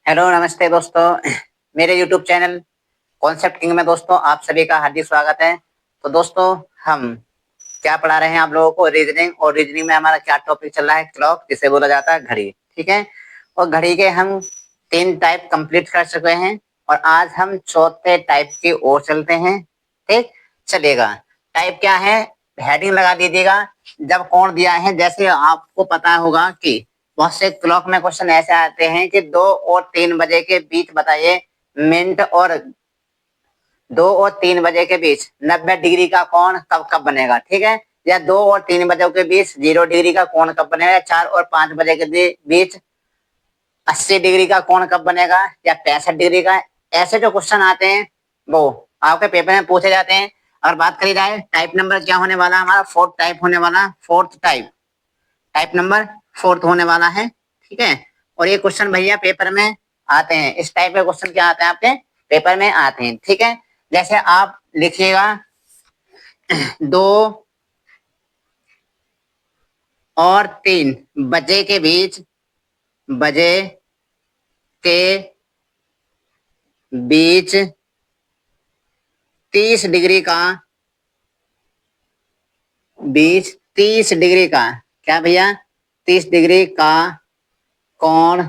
Hello नमस्ते दोस्तों। मेरे यूट्यूब चैनल कॉन्सेप्ट किंग में दोस्तों आप सभी का हार्दिक स्वागत है। तो दोस्तों हम क्या पढ़ा रहे हैं आप लोगों को, रीजनिंग। और रीजनिंग में हमारा क्या टॉपिक चल रहा है, क्लॉक, जिसे बोला जाता है घड़ी। ठीक है। और घड़ी के हम 3 टाइप कंप्लीट कर चुके हैं और आज हम चौथे टाइप की ओर चलते हैं। ठीक चलेगा। टाइप क्या है, हेडिंग लगा दीजिएगा। जब कोण दिया है, जैसे आपको पता होगा कि बहुत से क्लॉक में क्वेश्चन ऐसे आते हैं कि 2 और 3 बजे के बीच बताइए मिनट, और 2 और 3 बजे के बीच 90 डिग्री का कोण कब कब बनेगा। ठीक है। या 2 और 3 बजे के बीच 0 डिग्री का कोण कब बनेगा। 4 और 5 बजे के बीच 80 डिग्री का कोण कब बनेगा, या 65 डिग्री का। ऐसे जो क्वेश्चन आते हैं वो आपके पेपर में पूछे जाते हैं। अगर बात करी जाए टाइप नंबर क्या होने वाला, हमारा फोर्थ टाइप होने वाला, fourth type, type number fourth होने वाला है। ठीक है। और ये क्वेश्चन भैया पेपर में आते हैं, इस टाइप के क्वेश्चन क्या आते हैं आपके पेपर में आते हैं। ठीक है। जैसे आप लिखिएगा 2 और 3 बजे के बीच, बजे के बीच 30 डिग्री का, बीच 30 डिग्री का, क्या भैया 30 डिग्री का कोण,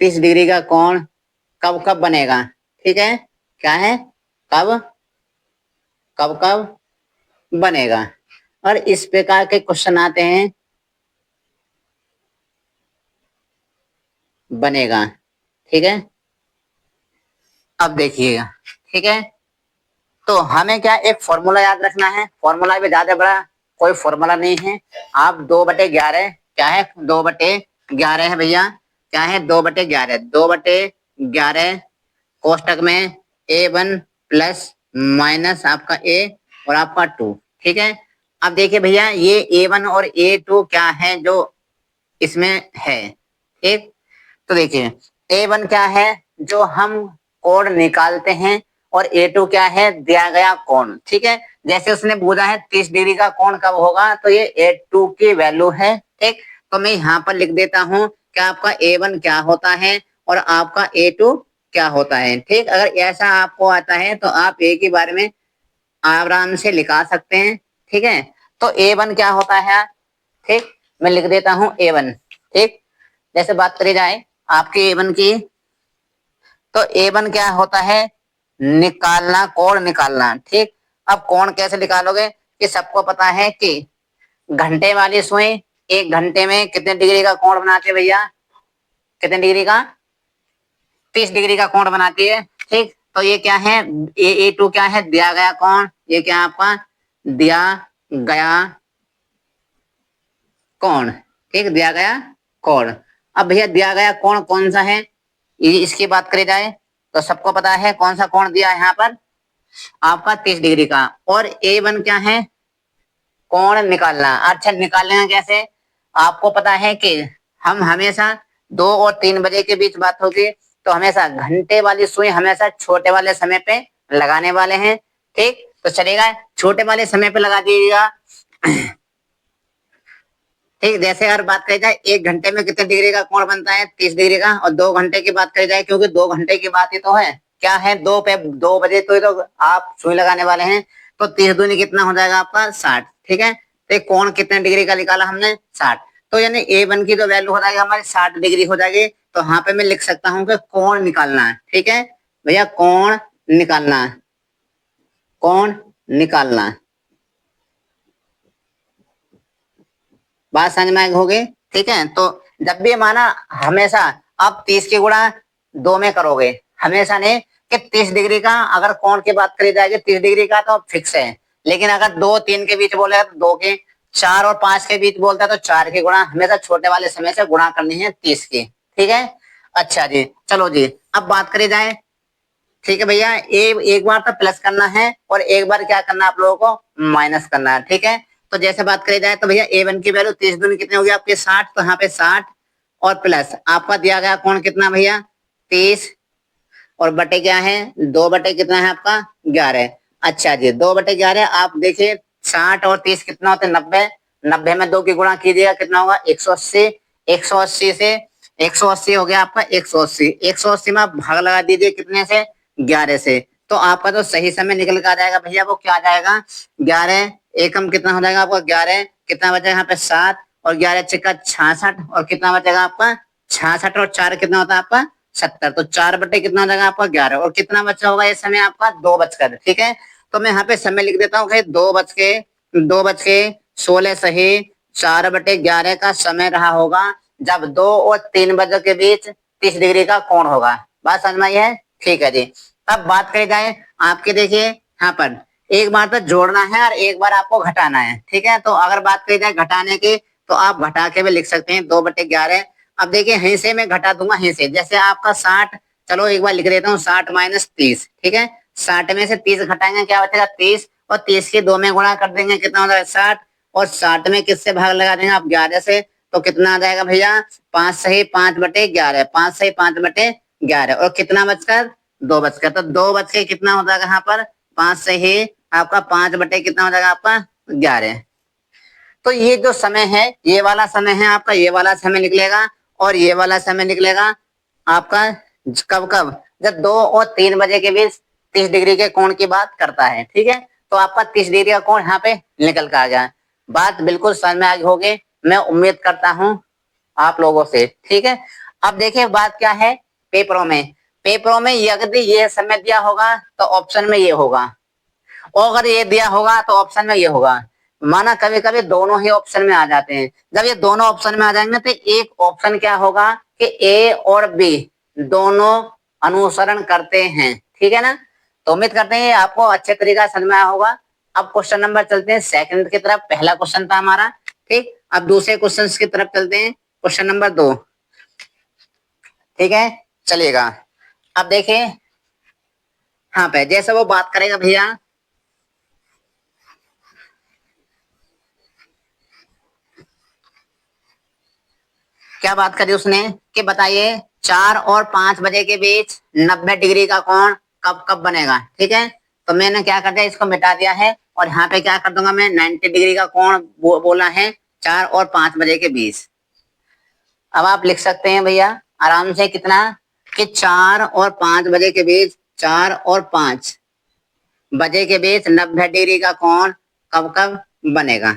30 डिग्री का कोण कब कब बनेगा। ठीक है। क्या है, कब कब कब बनेगा। और इस प्रकार के क्वेश्चन आते हैं, बनेगा। ठीक है। अब देखिएगा। ठीक है। तो हमें क्या एक फॉर्मूला याद रखना है। फॉर्मूला भी ज्यादा बड़ा कोई फॉर्मूला नहीं है। आप 2/11, क्या है 2/11 है भैया, क्या है 2/11, 2/11 कोष्टक में A1 प्लस माइनस आपका A और आपका 2। ठीक है। अब देखिए भैया ये A1 और A2 क्या है जो इसमें है। एक तो देखिए A1 क्या है जो हम कोण निकालते हैं, और A2 क्या है दिया गया कोण। ठीक है। जैसे उसने पूछा है 30 डिग्री का कोण कब होगा, तो ये A2 की वैल्यू है। ठीक। तो मैं यहाँ पर लिख देता हूँ कि आपका A1 क्या होता है और आपका A2 क्या होता है। ठीक। अगर ऐसा आपको आता है तो आप एक ही बारे में आराम से लिखा सकते हैं। ठीक है। तो A1 क्या होता है, ठीक मैं लिख देता हूँ A1। ठीक। जैसे बात करी जाए आपके A1 की, तो A1 क्या होता है, निकालना, कोण निकालना। ठीक। अब कोण कैसे निकालोगे, कि सबको पता है कि घंटे वाली सुई 1 घंटे में कितने डिग्री का कोण बनाती है भैया, कितने डिग्री का, 30 डिग्री का कोण बनाती है। ठीक। तो ये क्या है, A2 क्या है दिया गया कोण, ये क्या आपका दिया गया कोण। ठीक, दिया गया कोण। अब भैया दिया गया कोण कौन सा है, इसकी बात करी जाए तो सबको पता है कौन सा कोण दिया है यहाँ पर, आपका 30 डिग्री का। और A1 क्या है, कोण निकालना। अच्छा निकालना कैसे, आपको पता है कि हम हमेशा 2 और 3 बजे के बीच बात होगी तो हमेशा घंटे वाली सुई हमेशा छोटे वाले समय पे लगाने वाले हैं। ठीक। तो चलेगा छोटे वाले समय पे लगा दीजिएगा। ठीक। जैसे अगर बात करी जाए 1 घंटे में कितने डिग्री का कोण बनता है, 30 डिग्री का। और 2 घंटे की बात करी जाए, क्योंकि 2 घंटे की बात ही तो है, क्या है 2 बजे तो आप सुई लगाने वाले हैं, तो 30 दूनी कितना हो जाएगा आपका 60। ठीक है। तो कोण कितने डिग्री का निकाला हमने, 60। तो यानी A1 की तो वैल्यू हो जाएगी हमारी 60 डिग्री हो जाएगी। तो यहाँ पे मैं लिख सकता हूँ कि कोण निकालना है। ठीक है भैया, कोण निकालना, कोण निकालना। बात समझ में हो गई। ठीक है। तो जब भी माना हमेशा आप 30 की गुणा 2 में करोगे, हमेशा नहीं कि 30 डिग्री का अगर कोण की बात करी जाएगी 30 डिग्री का तो फिक्स है। लेकिन अगर 2 3 के बीच बोले तो 2 के, 4 और 5 के बीच बोलता है तो 4 की गुणा हमेशा छोटे वाले समय से गुणा करनी है 30 की। ठीक है। अच्छा जी, चलो जी अब बात करी जाए। ठीक है भैया, एक बार तो प्लस करना है और एक बार क्या करना है आप लोगों को, माइनस करना है। ठीक है। तो जैसे बात करी जाए तो भैया A1 की वैल्यू 30 दूनी कितने हो गया आपके 60, तो यहाँ पे 60 और प्लस आपका दिया गया कोण कितना भैया 30, और बटे क्या है 2 बटे कितना है आपका 11। अच्छा जी 2 बटे 11, आप देखिए 60 और 30 कितना होता है 90, 90 में 2 की गुणा कीजिएगा कितना होगा 180, 180 से 180 हो गया आपका 180। 180 में आप भाग लगा दीजिए कितने से, 11 से। तो आपका जो सही समय निकल के आ जाएगा भैया वो क्या आ जाएगा, 11 एकम कितना हो जाएगा आपका, 11 कितना बचेगा यहाँ पे 7, और 11 छिक्का 66, और कितना बचेगा आपका 66, और 4 कितना होता है आपका 70। तो 4 बटे कितना हो जाएगा आपका 11, और कितना बचा होगा ये समय आपका 2 बजकर, ठीक है। तो मैं यहाँ पे समय लिख देता हूँ, 2 बज के 16 सही 4/11 का समय रहा होगा जब 2 और 3 बजे के बीच 30 डिग्री का कोण होगा। बात समझ में आई है, ठीक है जी। अब बात करी जाए आपके, देखिए यहाँ पर एक बार तो जोड़ना है और एक बार आपको घटाना है, ठीक है। तो अगर बात करी जाए घटाने की, तो आप घटा के भी लिख सकते हैं 2/11। अब देखिए यहीं से मैं घटा दूंगा, यहीं से जैसे आपका 60, चलो एक बार लिख देता हूँ 60 - 30, ठीक है। 60 में से 30 घटाएंगे क्या बचेगा 30, और 30 के 2 में गुणा कर देंगे कितना हो जाएगा 60, और 60 में किससे भाग लगा देंगे आप 11 से, तो कितना आ जाएगा भैया 5 सही 5/11, 5 सही 5/11, और कितना बचकर 2 बचकर, तो 2 बज के कितना हो जाएगा यहाँ पर 5 सही आपका 5 बटे कितना हो जाएगा आपका 11। तो ये जो समय है ये वाला समय है आपका, ये वाला समय निकलेगा, और ये वाला समय निकलेगा आपका कब कब, जब 2 और 3 बजे के बीच 30 डिग्री के कोण की बात करता है, ठीक है। तो आपका 30 डिग्री का कोण यहाँ पे निकल कर आ गया। बात बिल्कुल समझ में आई होगी, मैं उम्मीद करता हूं आप लोगों से, ठीक है। अब देखिए बात क्या है, पेपरों में यदि ये समय दिया होगा तो ऑप्शन में ये होगा, और अगर ये दिया होगा तो ऑप्शन में ये होगा। माना कभी कभी दोनों ही ऑप्शन में आ जाते हैं, जब ये दोनों ऑप्शन में आ जाएंगे तो एक ऑप्शन क्या होगा कि ए और बी दोनों अनुसरण करते हैं, ठीक है ना। तो उम्मीद करते हैं आपको अच्छे तरीका से समझ में आया होगा। अब क्वेश्चन नंबर चलते हैं सेकंड की तरफ, पहला क्वेश्चन था हमारा, ठीक। अब दूसरे क्वेश्चन की तरफ चलते हैं, क्वेश्चन नंबर 2, ठीक है, चलिएगा। अब देखिए हाँ पे जैसे वो बात करेगा भैया, क्या बात करी उसने कि बताइए 4 और 5 बजे के बीच 90 डिग्री का कोण कब कब बनेगा, ठीक है। तो मैंने क्या कर दिया, इसको मिटा दिया है, और यहाँ पे क्या कर दूंगा मैं 90 डिग्री का कोण बोला है 4 और 5 बजे के बीच। अब आप लिख सकते हैं भैया आराम से कितना, कि 4 और 5 बजे के बीच, 4 और 5 बजे के बीच 90 डिग्री का कोण कब कब बनेगा,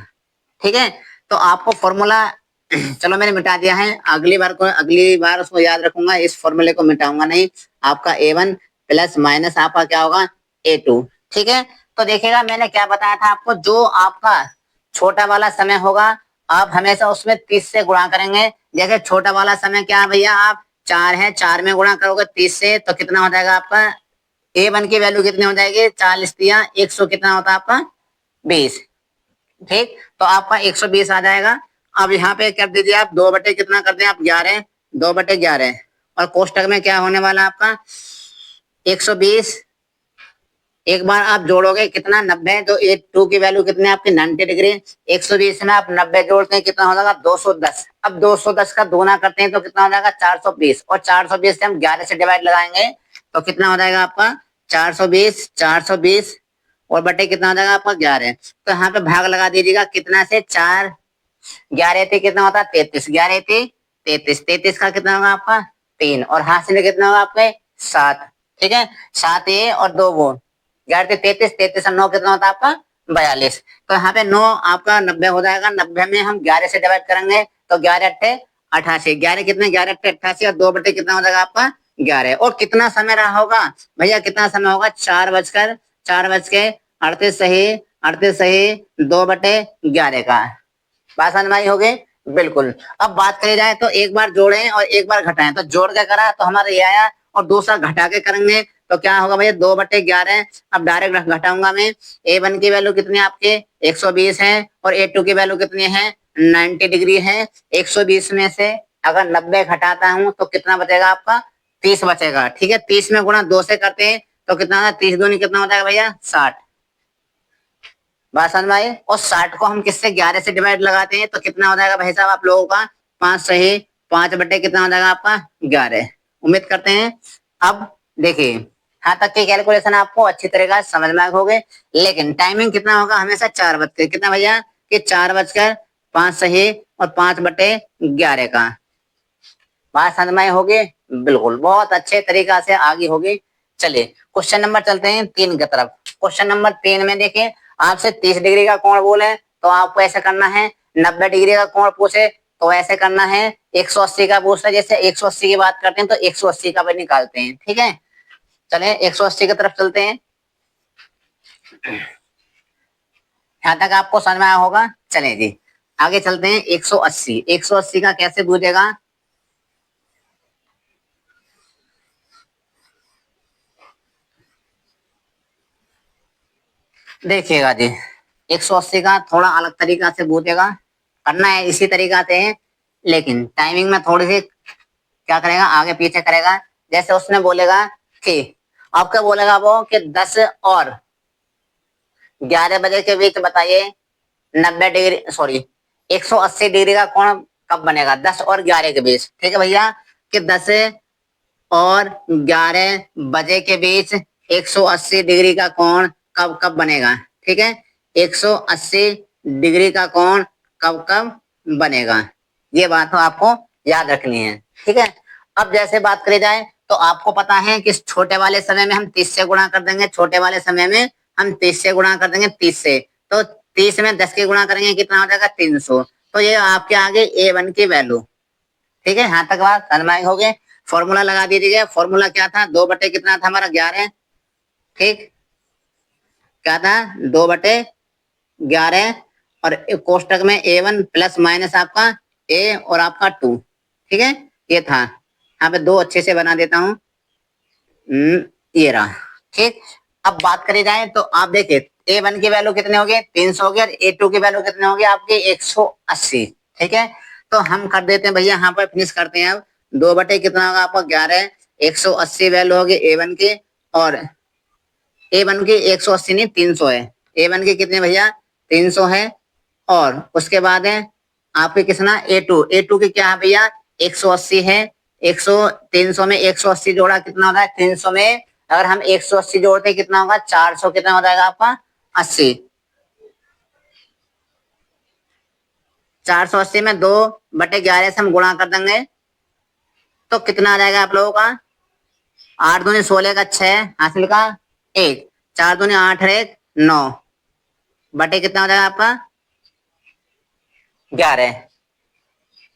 ठीक है। तो आपको फॉर्मूला चलो मैंने मिटा दिया है, अगली बार उसको याद रखूंगा, इस फॉर्मूले को मिटाऊंगा नहीं। आपका A1 प्लस माइनस आपका क्या होगा A2, ठीक है। तो देखिएगा मैंने क्या बताया था आपको, जो आपका छोटा वाला समय होगा आप हमेशा उसमें 30 से गुणा करेंगे। जैसे छोटा वाला समय क्या है भैया, आप 4 है, 4 में गुणा करोगे 30 से, तो कितना हो जाएगा आपका A1 की वैल्यू कितनी हो जाएगी 40 दिया 100 कितना होता है आपका 20, ठीक। तो आपका 120 आ जाएगा। अब यहाँ पे कर दीजिए आप 2 बटे कितना कर दें आप 11, 2/11, और कोष्टक में क्या होने वाला आपका 120। एक बार आप जोड़ोगे कितना 90, तो A2 की वैल्यू कितनी है आपकी 90 डिग्री, 120 में आप 90 जोड़ते हैं कितना हो जाएगा 210। अब 210 का दोना करते हैं तो कितना हो जाएगा 420, और 420 से हम 11 से डिवाइड लगाएंगे तो कितना हो जाएगा आपका 420 और बटे कितना हो जाएगा आपका 11। तो यहाँ पे भाग लगा दीजिएगा कितना से 4, 11 थे कितना होता है 33, 11 थे 33, 33 का कितना होगा आपका 3, और हाथ से कितना होगा आपके 7, ठीक है। 7 ये और 2 वो, 11 थे 33, 33 और 9 कितना होता है आपका 42। तो यहाँ पे 9 आपका 90 हो जाएगा, 90 में हम 11 से डिवाइड करेंगे तो 11 अट्ठे 88, 11 कितने 11 अट्ठे 88, और 2 बटे कितना हो जाएगा आपका 11। और कितना समय रहा होगा भैया, कितना समय होगा 4 बज के 38 सही 2/11 का। बात समझ में आई होगी, बिल्कुल। अब बात करी जाए तो एक बार जोड़ें और एक बार घटाएं, तो जोड़ के करा तो हमारा ये आया, और दूसरा घटा के करेंगे तो क्या होगा भैया 2/11। अब डायरेक्ट घटाऊंगा मैं, A1 की वैल्यू कितनी है आपके 120 है, और A2 की वैल्यू कितनी है 90 डिग्री है। 120 में से अगर 90 घटाता हूं तो कितना बचेगा आपका 30 बचेगा, ठीक है। 30 में गुणा 2 से करते हैं तो कितना 30 दूनी कितना हो जाएगा भैया 60। बात समझ में आई। और 60 को हम किससे 11 से डिवाइड लगाते हैं तो कितना हो जाएगा भाई साहब आप लोगों का 5 सही 5 बटे कितना हो जाएगा आपका 11। उम्मीद करते हैं अब देखिए यहाँ तक की कैलकुलेशन आपको अच्छी तरीके से समझ में हो गए। लेकिन टाइमिंग कितना होगा हमेशा 4 बज के कितना भैया कि 4 बजकर 5 सही और 5/11 का। बात समझ में होगी? बिल्कुल, बहुत अच्छे तरीका से आगे होगी। चलिए क्वेश्चन नंबर चलते हैं 3 की तरफ। क्वेश्चन नंबर 3 में देखिए, आपसे 30 डिग्री का कोण बोले तो आपको ऐसा करना है, 90 डिग्री का कोण पूछे तो ऐसे करना है, 180 का पूछता है, जैसे 180 की बात करते हैं तो 180 का भी निकालते हैं। ठीक है, चले 180 की तरफ चलते हैं। यहाँ तक आपको समझ में आया होगा। चले जी आगे चलते हैं। 180, 180 का कैसे पूछेगा? देखिएगा जी, 180 का थोड़ा अलग तरीका से पूछेगा, करना है इसी तरीका से है, लेकिन टाइमिंग में थोड़ी सी क्या करेगा, आगे पीछे करेगा। जैसे उसने बोलेगा कि आपका बोलेगा वो कि 10 और 11 बजे के बीच बताइए 90 डिग्री, सॉरी 180 डिग्री का कोण कब बनेगा? 10 और 11 के बीच। ठीक है भैया, कि 10 और 11 बजे के बीच 180 डिग्री का कोण कब कब बनेगा? ठीक है, 180 डिग्री का कोण कब कब बनेगा, ये बात तो आपको याद रखनी है। ठीक है, अब जैसे बात करी जाए तो आपको पता है कि छोटे वाले समय में हम 30 से गुणा कर देंगे, छोटे वाले समय में हम 30 से गुणा कर देंगे, 30 से, तो 30 में 10 के गुणा करेंगे कितना हो जाएगा? 300। तो ये आपके आगे A1 की वैल्यू। ठीक है, यहाँ तक बात समझ हो गई। फॉर्मूला लगा दीजिए। फॉर्मूला क्या था? 2 बटे कितना था हमारा? 11। ठीक, क्या था? 2/11, और कोष्टक में A1 प्लस माइनस आपका A और आपका 2। ठीक है, ये था। यहाँ पे 2 अच्छे से बना देता हूँ। ये रहा। ठीक, अब बात करी जाए तो आप देखिए A1 की वैल्यू कितने हो गए? 300 हो गए, और A2 की वैल्यू कितने हो गए आपके? 180। ठीक है, तो हम कर देते हैं भैया, यहाँ पर फिनिश करते हैं। अब 2 बटे कितना होगा आपका? 11, 180 वैल्यू होगी A1 की, और A1 की 180 नहीं 300 है। A1 की कितने भैया? 300 है, और उसके बाद है आपके कितना? A2 की क्या है भैया? 180 है। 100 300 में 180 जोड़ा कितना होता है? 300 में अगर हम 180 जोड़ते हैं कितना होगा? 400, कितना हो जाएगा आपका? 80। 480 में 2/11 से हम गुणा कर देंगे तो कितना आ जाएगा आप लोगों का? 8 दूनी 16 का 6 हासिल का 1, 4 दूनी 8 है 9, बटे कितना हो जाएगा आपका? 11।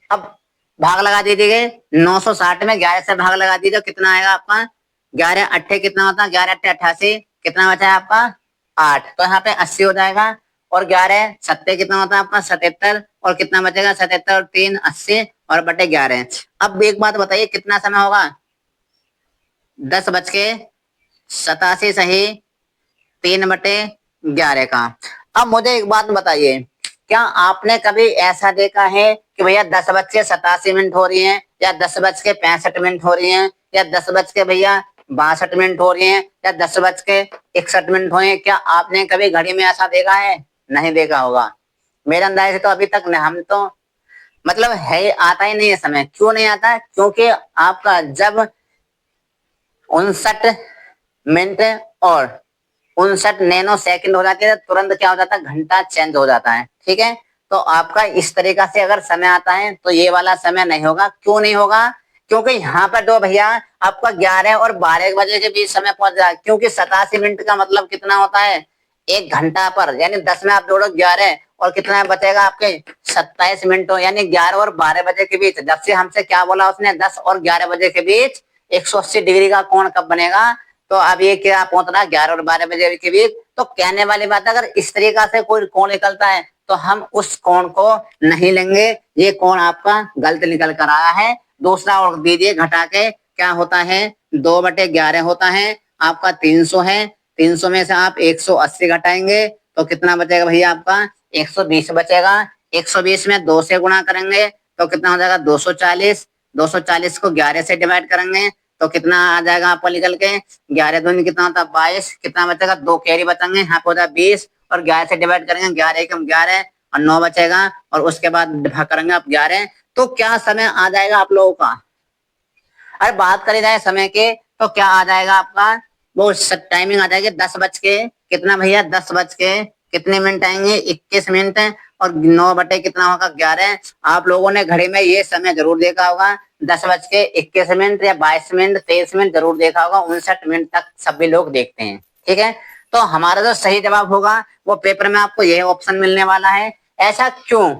अब भाग लगा दीजिए, 960 में 11 से भाग लगा दीजिए, कितना आएगा आपका? 11 अट्ठे कितना होता है? 11 अट्ठे 88, कितना बचा है आपका? 8, तो यहाँ पे 80 हो जाएगा। और 11 सत्ते कितना होता है आपका? 77, और कितना बचेगा? 77 और 3 80, और बटे 11। अब एक बात बताइए, कितना समय होगा? 10:87 सही, 3/11 का। अब मुझे एक बात बताइए, क्या आपने कभी ऐसा देखा है कि भैया 10:87 हो रही है, या 10:65 हो रही है, या 10:62 हो रही है, या 10:61 हो रही है? क्या आपने कभी घड़ी में ऐसा देखा है? नहीं देखा होगा। मेरे अंदाजे से तो अभी तक हम तो मतलब है, आता ही नहीं है समय। क्यों नहीं आता? क्योंकि आपका जब 59 मिनट और 59 नैनो सेकंड हो जाती है, तुरंत क्या हो जाता है? घंटा चेंज हो जाता है। ठीक है, तो आपका इस तरीका से अगर समय आता है तो ये वाला समय नहीं होगा। क्यों नहीं होगा? क्योंकि यहाँ पर दो भैया आपका 11 और 12 बजे के बीच समय पहुंच जाए, क्योंकि 87 मिनट का मतलब कितना होता है? 1 घंटा पर, यानी 10 में आप जोड़ो 11, और कितना बचेगा आपके? 27 मिनट, यानी 11 और 12 बजे के बीच। जब से हमसे क्या बोला उसने? 10 और 11 बजे के बीच 180 डिग्री का कोण कब बनेगा? तो अब ये क्या पहुंच रहा है? 11 और 12 बजे के बीच। तो कहने वाली बात, अगर इस तरीका से कोई कोण निकलता है तो हम उस कोण को नहीं लेंगे, ये कोण आपका गलत निकल कर आया है। दूसरा और दीजिए घटा के, क्या होता है? 2/11 होता है आपका 300 है, 300 में से आप 180 घटाएंगे तो कितना बचेगा भैया आपका? 120 बचेगा। 120 में 2 से गुणा करेंगे तो कितना हो जाएगा? 240। 240 को 11 से डिवाइड करेंगे तो कितना आ जाएगा आपको निकल के? 11 दूनी कितना होता है? 22, कितना बचेगा? 2 कैरी बचेंगे, यहाँ पे होता है 20, और 11 से डिवाइड करेंगे, 11 एकम 11, और 9 बचेगा, और उसके बाद भाग करेंगे आप 11। तो क्या समय आ जाएगा आप लोगों का? अरे बात करी जाए समय के तो क्या आ जाएगा आपका? वो टाइमिंग आ जाएगी 10 बज के कितना भैया? 10 बज के कितने मिनट आएंगे? 21 मिनट, और 9 बटे कितना होगा? 11। आप लोगों ने घड़ी में ये समय जरूर देखा होगा, 10:21 या 22 मिनट 23 मिनट जरूर देखा होगा, 59 मिनट तक सभी लोग देखते हैं। ठीक है, तो हमारा जो सही जवाब होगा वो पेपर में आपको यह ऑप्शन मिलने वाला है। ऐसा क्यों,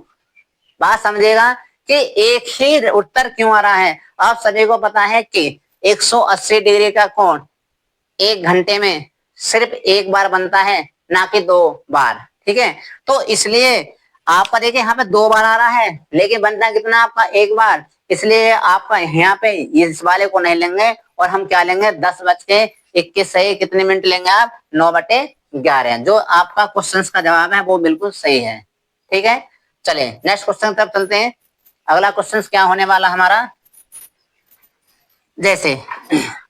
बात समझिएगा कि एक ही उत्तर क्यों आ रहा है। आप सभी को पता है कि 180 डिग्री का कोण 1 घंटे में सिर्फ एक बार बनता है, ना कि 2 बार। ठीक है, तो इसलिए आपका देखिए यहाँ पे 2 बार आ रहा है, लेकिन बनता कितना आपका 1 बार। इसलिए आपका यहाँ पे इस वाले को नहीं लेंगे और हम क्या लेंगे, 10:21 सही कितने मिनट लेंगे आप, 9/11। जो आपका क्वेश्चन का जवाब है वो बिल्कुल सही है। ठीक है, चलिए नेक्स्ट क्वेश्चन तब चलते हैं। अगला क्वेश्चन क्या होने वाला हमारा, जैसे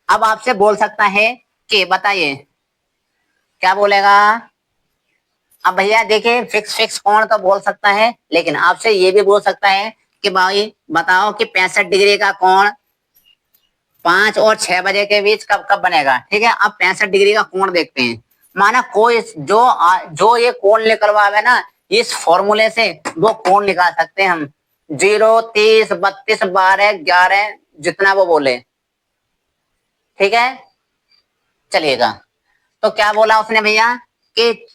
अब आपसे बोल सकता है कि बताइए, क्या बोलेगा। अब भैया देखिए फिक्स फिक्स कोण तो बोल सकता है, लेकिन आपसे ये भी बोल सकता है कि भाई बताओ कि 65 डिग्री का कोण 5 और 6 बजे के बीच कब कब बनेगा। ठीक है, अब 65 डिग्री का कोण देखते हैं। माना कोई जो ये कोण निकलवावे ना, इस फॉर्मूले से वो कोण निकाल सकते हैं हम, 0, 30, 32, 12, 11 जितना वो बोले। ठीक है, चलिएगा। तो क्या बोला उसने भैया कि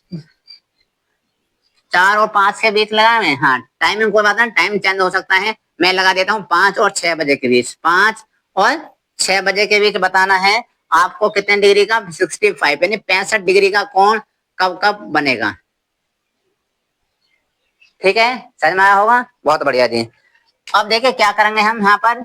4 और 5 के बीच लगा मैं। हाँ, टाइमिंग कोई बात नहीं, टाइम चेंज हो सकता है, मैं लगा देता हूँ 5 और 6 बजे के बीच। 5 और 6 बजे के बीच बताना है आपको कितने डिग्री का, 65 यानी 65 डिग्री का कोण कब कब बनेगा। ठीक है, समझ में आया होगा, बहुत बढ़िया जी। अब देखिए क्या करेंगे हम यहाँ पर,